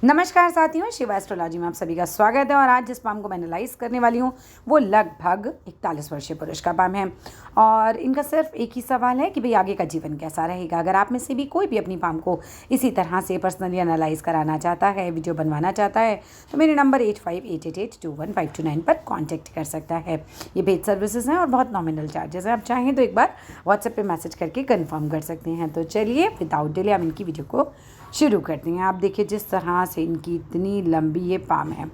नमस्कार साथियों, शिवा एस्ट्रोलॉजी में आप सभी का स्वागत है। और आज जिस पाम को मैं एनालाइज करने वाली हूँ वो लगभग 41 वर्षीय पुरुष का पाम है। और इनका सिर्फ एक ही सवाल है कि भाई आगे का जीवन कैसा रहेगा। अगर आप में से भी कोई भी अपनी पाम को इसी तरह से पर्सनली एनालाइज कराना चाहता है, वीडियो बनवाना चाहता है, तो मेरे नंबर 8588821529 पर कॉन्टैक्ट कर सकता है। ये पेड सर्विसेज हैं और बहुत नॉमिनल चार्जेस हैं। आप चाहें तो एक बार व्हाट्सएप पर मैसेज करके कन्फर्म कर सकते हैं। तो चलिए विदाउट डिले हम इनकी वीडियो को शुरू करते हैं। आप देखिए जिस तरह से इनकी इतनी लंबी ये पाम है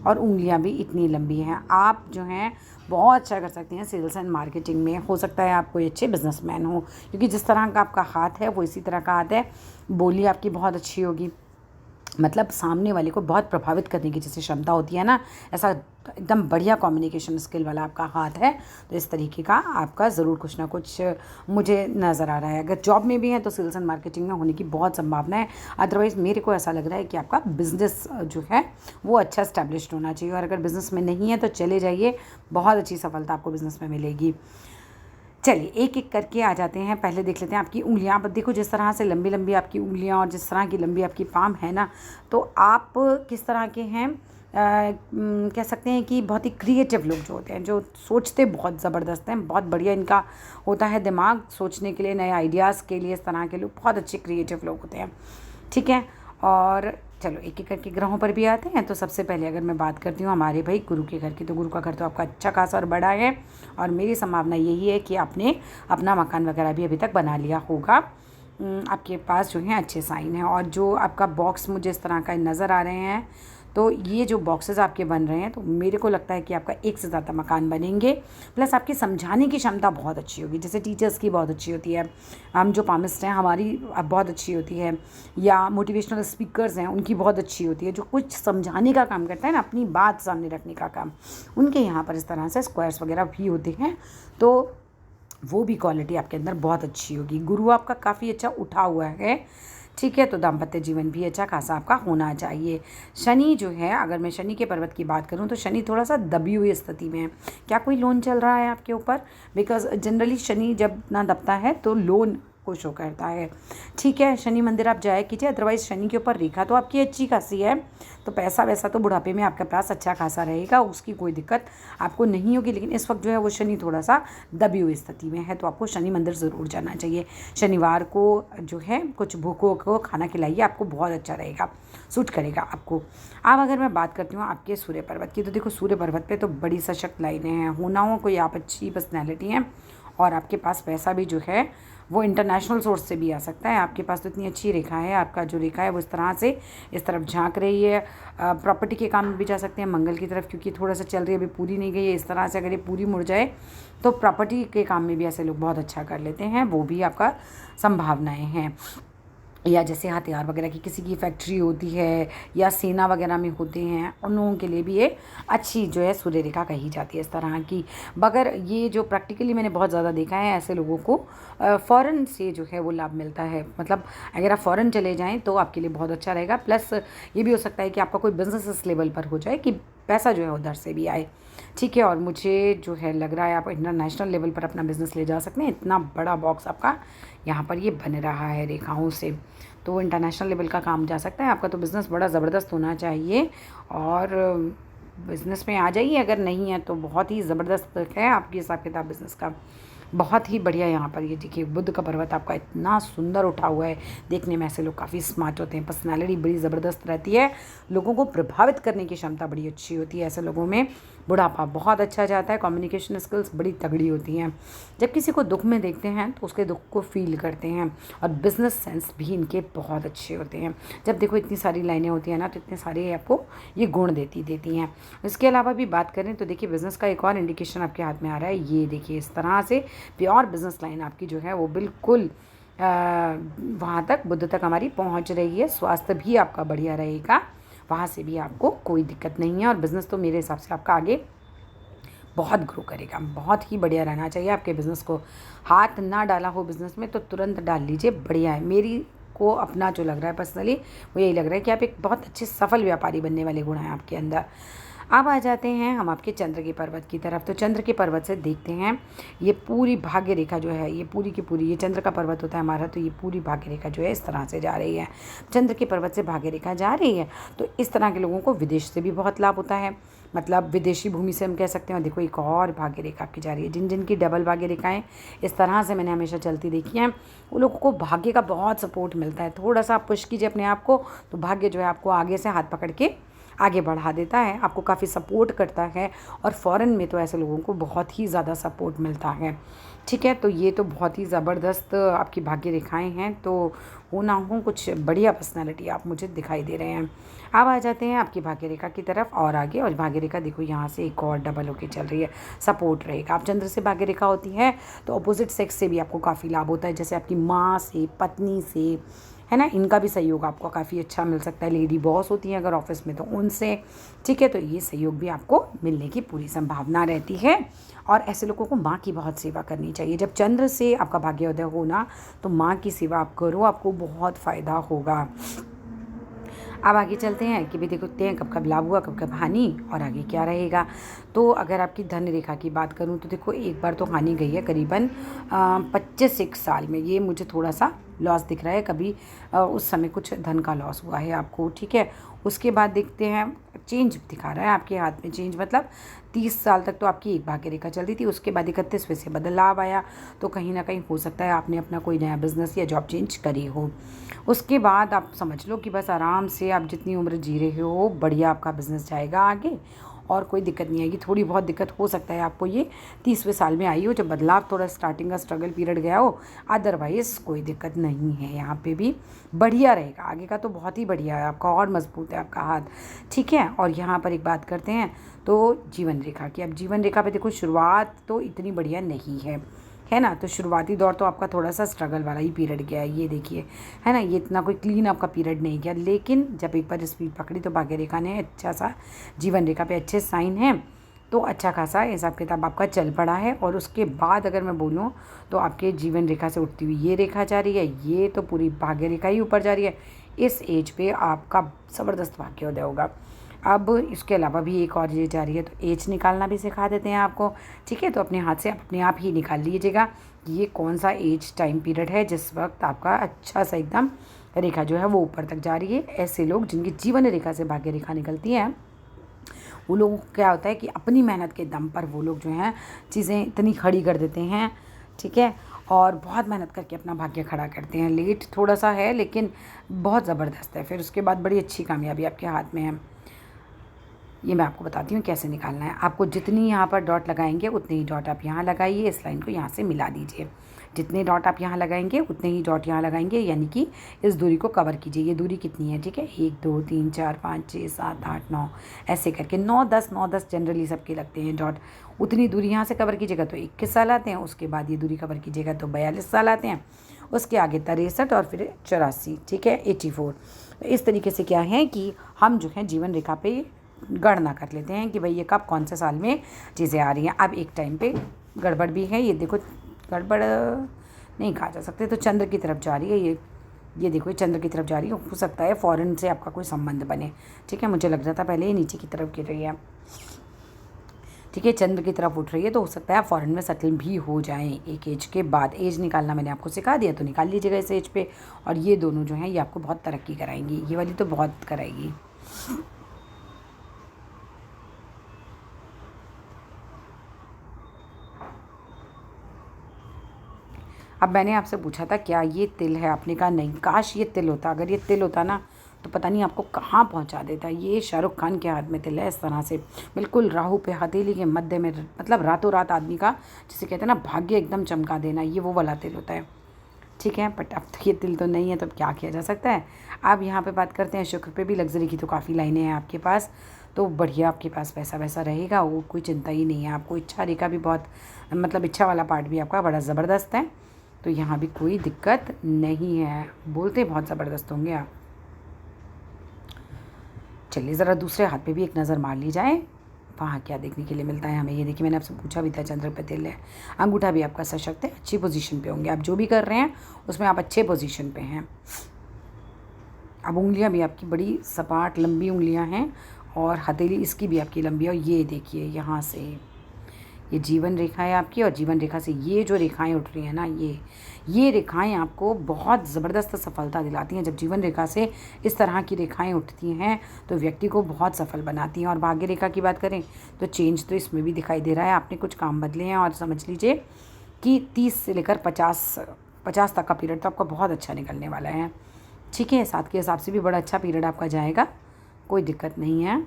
और उंगलियां भी इतनी लंबी हैं। आप जो हैं बहुत अच्छा कर सकते हैं सेल्स एंड मार्केटिंग में। हो सकता है आप कोई अच्छे बिजनेसमैन हो, क्योंकि जिस तरह का आपका हाथ है वो इसी तरह का हाथ है। बोली आपकी बहुत अच्छी होगी, मतलब सामने वाले को बहुत प्रभावित करने की जैसे क्षमता होती है ना, ऐसा एकदम बढ़िया कम्युनिकेशन स्किल वाला आपका हाथ है। तो इस तरीके का आपका ज़रूर कुछ ना कुछ मुझे नज़र आ रहा है। अगर जॉब में भी है तो सेल्स एंड मार्केटिंग में होने की बहुत संभावना है। अदरवाइज़ मेरे को ऐसा लग रहा है कि आपका बिज़नेस जो है वो अच्छा स्टैब्लिश्ड होना चाहिए। और अगर बिज़नेस में नहीं है तो चले जाइए, बहुत अच्छी सफलता आपको बिज़नेस में मिलेगी। चलिए एक एक करके आ जाते हैं। पहले देख लेते हैं आपकी उंगलियां। आप देखो जिस तरह से लंबी लंबी आपकी उंगलियां और जिस तरह की लंबी आपकी पाम है ना, तो आप किस तरह के हैं, कह सकते हैं कि बहुत ही क्रिएटिव लोग जो होते हैं, जो सोचते बहुत ज़बरदस्त हैं। बहुत बढ़िया इनका होता है दिमाग सोचने के लिए, नए आइडियाज़ के लिए। इस तरह के लोग बहुत अच्छे क्रिएटिव लोग होते हैं, ठीक है। और चलो एक एक करके ग्रहों पर भी आते हैं। तो सबसे पहले अगर मैं बात करती हूँ हमारे भाई गुरु के घर की, तो गुरु का घर तो आपका अच्छा खासा और बड़ा है। और मेरी संभावना यही है कि आपने अपना मकान वगैरह भी अभी तक बना लिया होगा। आपके पास जो है अच्छे साइन हैं। और जो आपका बॉक्स मुझे इस तरह का नज़र आ रहे हैं, तो ये जो बॉक्सेस आपके बन रहे हैं, तो मेरे को लगता है कि आपका एक से ज़्यादा मकान बनेंगे। प्लस आपकी समझाने की क्षमता बहुत अच्छी होगी, जैसे टीचर्स की बहुत अच्छी होती है, हम जो पामिस्ट हैं हमारी बहुत अच्छी होती है, या मोटिवेशनल स्पीकर्स हैं उनकी बहुत अच्छी होती है। जो कुछ समझाने का काम करता है ना, अपनी बात सामने रखने का काम, उनके यहाँ पर इस तरह से स्क्वायर्स वगैरह भी होते हैं। तो वो भी क्वालिटी आपके अंदर बहुत अच्छी होगी। गुरु आपका काफ़ी अच्छा उठा हुआ है, ठीक है। तो दाम्पत्य जीवन भी अच्छा खासा आपका होना चाहिए। शनि जो है, अगर मैं शनि के पर्वत की बात करूं तो शनि थोड़ा सा दबी हुई स्थिति में है। क्या कोई लोन चल रहा है आपके ऊपर? बिकॉज जनरली शनि जब ना दबता है तो लोन को शो करता है, ठीक है। शनि मंदिर आप जाया कीजिए। अदरवाइज़ शनि के ऊपर रेखा तो आपकी अच्छी खासी है, तो पैसा वैसा तो बुढ़ापे में आपके पास अच्छा खासा रहेगा, उसकी कोई दिक्कत आपको नहीं होगी। लेकिन इस वक्त जो है वो शनि थोड़ा सा दबी हुई स्थिति में है, तो आपको शनि मंदिर ज़रूर जाना चाहिए। शनिवार को जो है कुछ भूखों को खाना खिलाइए, आपको बहुत अच्छा रहेगा, सूट करेगा आपको। अब अगर मैं बात करती हूँ आपके सूर्य पर्वत की, तो देखो सूर्य पर्वत पे तो बड़ी सशक्त लाइनें हैं। होना हो कोई आप अच्छी पर्सनैलिटी हैं, और आपके पास पैसा भी जो है वो इंटरनेशनल सोर्स से भी आ सकता है। आपके पास तो इतनी अच्छी रेखा है, आपका जो रेखा है वो इस तरह से इस तरफ झांक रही है। प्रॉपर्टी के काम में भी जा सकते हैं मंगल की तरफ, क्योंकि थोड़ा सा चल रही है, अभी पूरी नहीं गई है। इस तरह से अगर ये पूरी मुड़ जाए तो प्रॉपर्टी के काम में भी ऐसे लोग बहुत अच्छा कर लेते हैं, वो भी आपका संभावनाएँ हैं। या जैसे हथियार वगैरह की किसी की फैक्ट्री होती है, या सेना वगैरह में होते हैं, उन लोगों के लिए भी ये अच्छी जो है सूर्य रेखा कही जाती है इस तरह की। मगर ये जो प्रैक्टिकली मैंने बहुत ज़्यादा देखा है, ऐसे लोगों को फ़ॉरेन से जो है वो लाभ मिलता है। मतलब अगर आप फ़ॉरेन चले जाएँ तो आपके लिए बहुत अच्छा रहेगा। प्लस ये भी हो सकता है कि आपका कोई बिज़नेस इस लेवल पर हो जाए कि पैसा जो है उधर से भी आए, ठीक है। और मुझे जो है लग रहा है आप इंटरनेशनल लेवल पर अपना बिज़नेस ले जा सकते हैं। इतना बड़ा बॉक्स आपका यहाँ पर ये बन रहा है रेखाओं से, तो इंटरनेशनल लेवल का काम जा सकता है आपका। तो बिज़नेस बड़ा ज़बरदस्त होना चाहिए, और बिज़नेस में आ जाइए। अगर नहीं है तो बहुत ही ज़बरदस्त है आपकी हिसाब किताब बिज़नेस का, बहुत ही बढ़िया। यहाँ पर ये देखिए बुध का पर्वत आपका इतना सुंदर उठा हुआ है। देखने में ऐसे लोग काफ़ी स्मार्ट होते हैं, पर्सनालिटी बड़ी ज़बरदस्त रहती है, लोगों को प्रभावित करने की क्षमता बड़ी अच्छी होती है। ऐसे लोगों में बुढ़ापा बहुत अच्छा जाता है, कम्युनिकेशन स्किल्स बड़ी तगड़ी होती हैं। जब किसी को दुख में देखते हैं तो उसके दुख को फील करते हैं, और बिज़नेस सेंस भी इनके बहुत अच्छे होते हैं। जब देखो इतनी सारी लाइनें होती हैं ना, तो इतने सारे आपको ये गुण देती हैं। इसके अलावा भी बात करें तो देखिए बिज़नेस का एक और इंडिकेशन आपके हाथ में आ रहा है। ये देखिए इस तरह से प्योर बिज़नेस लाइन आपकी जो है वो बिल्कुल वहाँ तक बुद्ध तक हमारी पहुँच रही है। स्वास्थ्य भी आपका बढ़िया रहेगा, वहाँ से भी आपको कोई दिक्कत नहीं है। और बिज़नेस तो मेरे हिसाब से आपका आगे बहुत ग्रो करेगा, बहुत ही बढ़िया रहना चाहिए आपके बिज़नेस को। हाथ ना डाला हो बिज़नेस में तो तुरंत डाल लीजिए, बढ़िया है। मेरी को अपना जो लग रहा है पर्सनली वो यही लग रहा है कि आप एक बहुत अच्छे सफल व्यापारी बनने वाले गुण हैं आपके अंदर। अब आ जाते हैं हम आपके चंद्र के पर्वत की तरफ। तो चंद्र के पर्वत से देखते हैं ये पूरी भाग्य रेखा जो है, ये पूरी की पूरी, ये चंद्र का पर्वत होता है हमारा, तो ये पूरी भाग्य रेखा जो है इस तरह से जा रही है। चंद्र के पर्वत से भाग्य रेखा जा रही है तो इस तरह के लोगों को विदेश से भी बहुत लाभ होता है, मतलब विदेशी भूमि से हम कह सकते हैं। देखो एक और भाग्य रेखा आपकी जा रही है। जिन जिन की डबल भाग्य रेखाएं इस तरह से मैंने हमेशा चलती देखी हैं, वो लोगों को भाग्य का बहुत सपोर्ट मिलता है। थोड़ा सा आप पुश कीजिए अपने आप को तो भाग्य जो है आपको आगे से हाथ पकड़ के आगे बढ़ा देता है, आपको काफ़ी सपोर्ट करता है। और फ़ॉरेन में तो ऐसे लोगों को बहुत ही ज़्यादा सपोर्ट मिलता है। ठीक है, तो ये तो बहुत ही ज़बरदस्त आपकी भाग्य रेखाएं हैं। तो हो ना हो कुछ बढ़िया पर्सनालिटी आप मुझे दिखाई दे रहे हैं। अब आ जाते हैं आपकी भाग्य रेखा की तरफ और आगे। और भाग्य रेखा देखो यहाँ से एक और डबल होके चल रही है, सपोर्ट रहेगा। आप चंद्र से भाग्य रेखा होती है तो अपोजिट सेक्स से भी आपको काफ़ी लाभ होता है, जैसे आपकी माँ से, पत्नी से, है ना, इनका भी सहयोग आपको काफ़ी अच्छा मिल सकता है। लेडी बॉस होती हैं अगर ऑफिस में तो उनसे, ठीक है, तो ये सहयोग भी आपको मिलने की पूरी संभावना रहती है। और ऐसे लोगों को माँ की बहुत सेवा करनी चाहिए। जब चंद्र से आपका भाग्योदय हो ना तो माँ की सेवा आप करो, आपको बहुत फ़ायदा होगा। अब आगे चलते हैं कि भी देखते हैं कब कब लाभ हुआ, कब कब हानि और आगे क्या रहेगा। तो अगर आपकी धन रेखा की बात करूं तो देखो एक बार तो हानि गई है करीबन 25 साल में। ये मुझे थोड़ा सा लॉस दिख रहा है, कभी उस समय कुछ धन का लॉस हुआ है आपको, ठीक है। उसके बाद देखते हैं चेंज दिखा रहा है आपके हाथ में। चेंज मतलब 30 साल तक तो आपकी एक भाग्य रेखा चल रही थी, उसके बाद 31वें से बदलाव आया। तो कहीं ना कहीं हो सकता है आपने अपना कोई नया बिजनेस या जॉब चेंज करी हो। उसके बाद आप समझ लो कि बस आराम से आप जितनी उम्र जी रहे हो बढ़िया आपका बिजनेस जाएगा आगे और कोई दिक्कत नहीं आएगी। थोड़ी बहुत दिक्कत हो सकता है आपको ये 30वें साल में आई हो जब बदलाव, थोड़ा स्टार्टिंग का स्ट्रगल पीरियड गया हो, अदरवाइज़ कोई दिक्कत नहीं है। यहाँ पे भी बढ़िया रहेगा, आगे का तो बहुत ही बढ़िया है आपका और मजबूत है आपका हाथ, ठीक है। और यहाँ पर एक बात करते हैं तो जीवन रेखा की। अब जीवन रेखा पे देखो शुरुआत तो इतनी बढ़िया नहीं है ना, तो शुरुआती दौर तो आपका थोड़ा सा स्ट्रगल वाला ही पीरियड गया है, ये देखिए, है ना, ये इतना कोई क्लीन आपका पीरियड नहीं गया। लेकिन जब एक बार स्पीड पकड़ी तो भाग्य रेखा ने अच्छा सा, जीवन रेखा पे अच्छे साइन हैं तो अच्छा खासा हिसाब किताब आपका चल पड़ा है। और उसके बाद अगर मैं बोलूँ तो आपके जीवन रेखा से उठती हुई ये रेखा जा रही है, ये तो पूरी भाग्य रेखा ही ऊपर जा रही है। इस एज पे आपका ज़बरदस्त भाग्योदय होगा। अब इसके अलावा भी एक और ये जा रही है तो एज निकालना भी सिखा देते हैं आपको, ठीक है। तो अपने हाथ से अपने आप ही निकाल लीजिएगा कि ये कौन सा एज टाइम पीरियड है जिस वक्त आपका अच्छा सा एकदम रेखा जो है वो ऊपर तक जा रही है। ऐसे लोग जिनकी जीवन रेखा से भाग्य रेखा निकलती है वो लोगों को क्या होता है कि अपनी मेहनत के दम पर वो लोग जो हैं चीज़ें इतनी खड़ी कर देते हैं, ठीक है, और बहुत मेहनत करके अपना भाग्य खड़ा करते हैं। लेट थोड़ा सा है लेकिन बहुत ज़बरदस्त है, फिर उसके बाद बड़ी अच्छी कामयाबी आपके हाथ में है। ये मैं आपको बताती हूँ कैसे निकालना है। आपको जितनी यहाँ पर डॉट लगाएंगे उतने ही डॉट आप यहाँ लगाइए, इस लाइन को यहाँ से मिला दीजिए। जितने डॉट आप यहाँ लगाएंगे उतने ही डॉट यहाँ लगाएंगे, यानी कि इस दूरी को कवर कीजिए। ये दूरी कितनी है, ठीक है, 1 2 3 4 5 6 7 8 9 ऐसे करके 9 10 जनरली सबके लगते हैं डॉट। उतनी दूरी यहाँ से कवर कीजिएगा तो 21 साल आते हैं। उसके बाद ये दूरी कवर कीजिएगा तो 42 साल आते हैं। उसके आगे 63 और फिर 84, ठीक है, 84। इस तरीके से क्या है कि हम जो है जीवन रेखा पे गणना कर लेते हैं कि भाई ये कब कौन से साल में चीज़ें आ रही हैं। अब एक टाइम पे गड़बड़ भी है, ये देखो गड़बड़ नहीं कहा जा सकते, तो चंद्र की तरफ जा रही है ये देखो, ये चंद्र की तरफ जा रही है। हो सकता है फॉरेन से आपका कोई संबंध बने, ठीक है, मुझे लग रहा था पहले ये नीचे की तरफ गिर रही है, ठीक है, चंद्र की तरफ उठ रही है, तो हो सकता है आप फॉरेन में सेटल भी हो जाएं एक एज के बाद। एज निकालना मैंने आपको सिखा दिया तो निकाल लीजिएगा इस एज पे। और ये दोनों जो हैं ये आपको बहुत तरक्की कराएंगी, ये वाली तो बहुत कराएगी। अब मैंने आपसे पूछा था क्या ये तिल है, आपने कहा नहीं। काश ये तिल होता, अगर ये तिल होता ना तो पता नहीं आपको कहाँ पहुँचा देता। ये शाहरुख खान के हाथ में तिल है, इस तरह से बिल्कुल राहु पे हथेली के मध्य में, मतलब रातों रात आदमी का जिसे कहते हैं ना भाग्य एकदम चमका देना, ये वो वाला तिल होता है, ठीक है। बट अब तो ये तिल तो नहीं है तो अब क्या किया जा सकता है। अब यहाँ पे बात करते हैं शुक्र पे भी। लग्जरी की तो काफ़ी लाइनें हैं आपके पास, तो बढ़िया आपके पास पैसा वैसा रहेगा, वो कोई चिंता ही नहीं है आपको। इच्छा रेखा भी बहुत, मतलब इच्छा वाला पार्ट भी आपका बड़ा ज़बरदस्त है, तो यहाँ भी कोई दिक्कत नहीं है। बोलते बहुत ज़बरदस्त होंगे आप। चलिए ज़रा दूसरे हाथ पे भी एक नज़र मार ली जाए, वहाँ क्या देखने के लिए मिलता है हमें। ये देखिए मैंने आपसे पूछा भी था, चंद्र पे तिल है। अंगूठा भी आपका सशक्त है, अच्छी पोजीशन पे होंगे आप, जो भी कर रहे हैं उसमें आप अच्छे पोजीशन पे हैं। अब उंगलियां भी आपकी बड़ी सपाट लंबी उंगलियां हैं और हथेली इसकी भी आपकी लंबी है। और ये देखिए यहाँ से ये जीवन रेखा है आपकी, और जीवन रेखा से ये जो रेखाएं उठ रही हैं ना, ये रेखाएं आपको बहुत ज़बरदस्त सफलता दिलाती हैं। जब जीवन रेखा से इस तरह की रेखाएं उठती हैं तो व्यक्ति को बहुत सफल बनाती हैं। और भाग्य रेखा की बात करें तो चेंज तो इसमें भी दिखाई दे रहा है। आपने कुछ काम बदले हैं, और समझ लीजिए कि 30 से लेकर 50 तक का पीरियड तो आपका बहुत अच्छा निकलने वाला है। ठीक है, साथ के हिसाब से भी बड़ा अच्छा पीरियड आपका जाएगा, कोई दिक्कत नहीं है।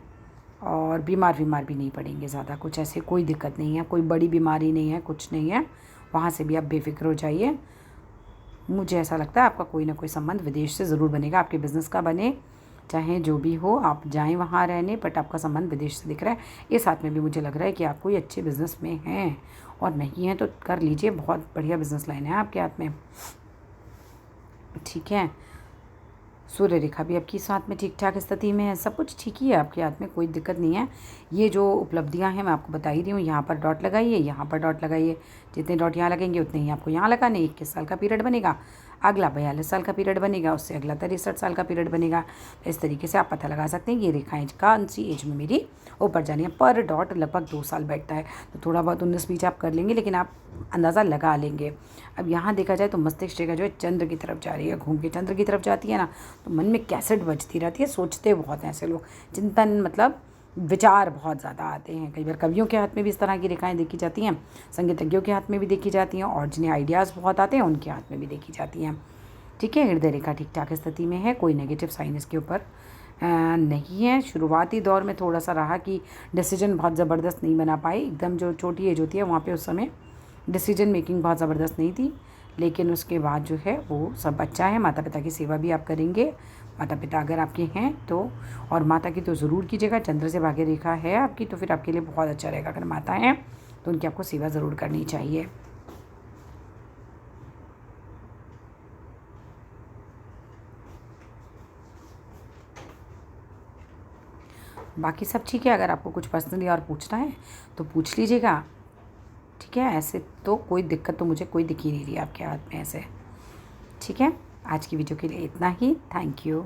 और बीमार भी नहीं पड़ेंगे ज़्यादा, कुछ ऐसे कोई दिक्कत नहीं है, कोई बड़ी बीमारी नहीं है, कुछ नहीं है। वहाँ से भी आप बेफिक्र हो जाइए। मुझे ऐसा लगता है आपका कोई ना कोई संबंध विदेश से ज़रूर बनेगा, आपके बिज़नेस का बने, चाहे जो भी हो, आप जाएं वहाँ रहने, बट आपका संबंध विदेश से दिख रहा है। इस हाथ में भी मुझे लग रहा है कि आप कोई अच्छे बिज़नेस में हैं, और नहीं है तो कर लीजिए, बहुत बढ़िया बिज़नेस लाइन है आपके हाथ में। ठीक है, सूर्य रेखा भी आपकी साथ में ठीक ठाक स्थिति में है, सब कुछ ठीक ही है आपके हाथ में, कोई दिक्कत नहीं है। ये जो उपलब्धियां हैं मैं आपको बता ही रही हूँ। यहाँ पर डॉट लगाइए, यहाँ पर डॉट लगाइए, जितने डॉट यहाँ लगेंगे उतने ही आपको यहाँ लगाने। 21 साल का पीरियड बनेगा, अगला 42 साल का पीरियड बनेगा, उससे अगला 63 साल का पीरियड बनेगा। तो इस तरीके से आप पता लगा सकते हैं ये रेखाएँ कौन सी एज में मेरी ऊपर जानी है। पर डॉट लगभग 2 साल बैठता है, तो थोड़ा बहुत 19-20 आप कर लेंगे, लेकिन आप अंदाज़ा लगा लेंगे। अब यहाँ देखा जाए तो मस्तिष्क रेखा जो है चंद्र की तरफ जा रही है, घूम के चंद्र की तरफ जाती है ना, तो मन में कैसेट बजती रहती है, सोचते बहुत हैं ऐसे लोग, चिंतन मतलब विचार बहुत ज़्यादा आते हैं। कई बार कवियों के हाथ में भी इस तरह की रेखाएं देखी जाती हैं, संगीतज्ञों के हाथ में भी देखी जाती हैं, और जिन्हें आइडियाज़ बहुत आते हैं उनके हाथ में भी देखी जाती हैं। ठीक है, हृदय रेखा ठीक ठाक स्थिति में है, कोई नेगेटिव साइन इसके ऊपर नहीं है। शुरुआती दौर में थोड़ा सा रहा कि डिसीजन बहुत ज़बरदस्त नहीं बना पाए, एकदम जो छोटी एज होती है वहाँ पे उस समय डिसीजन मेकिंग बहुत ज़बरदस्त नहीं थी, लेकिन उसके बाद जो है वो सब अच्छा है। माता पिता की सेवा भी आप करेंगे, माता पिता अगर आपके हैं तो, और माता की तो ज़रूर कीजिएगा। चंद्र से भाग्य रेखा है आपकी, तो फिर आपके लिए बहुत अच्छा रहेगा। अगर माता हैं तो उनकी आपको सेवा ज़रूर करनी चाहिए। बाकी सब ठीक है, अगर आपको कुछ पर्सनली और पूछना है तो पूछ लीजिएगा। ठीक है, ऐसे तो कोई दिक्कत तो मुझे कोई दिख ही नहीं रही आपके हाथ में ऐसे। ठीक है, आज की वीडियो के लिए इतना ही। Thank you.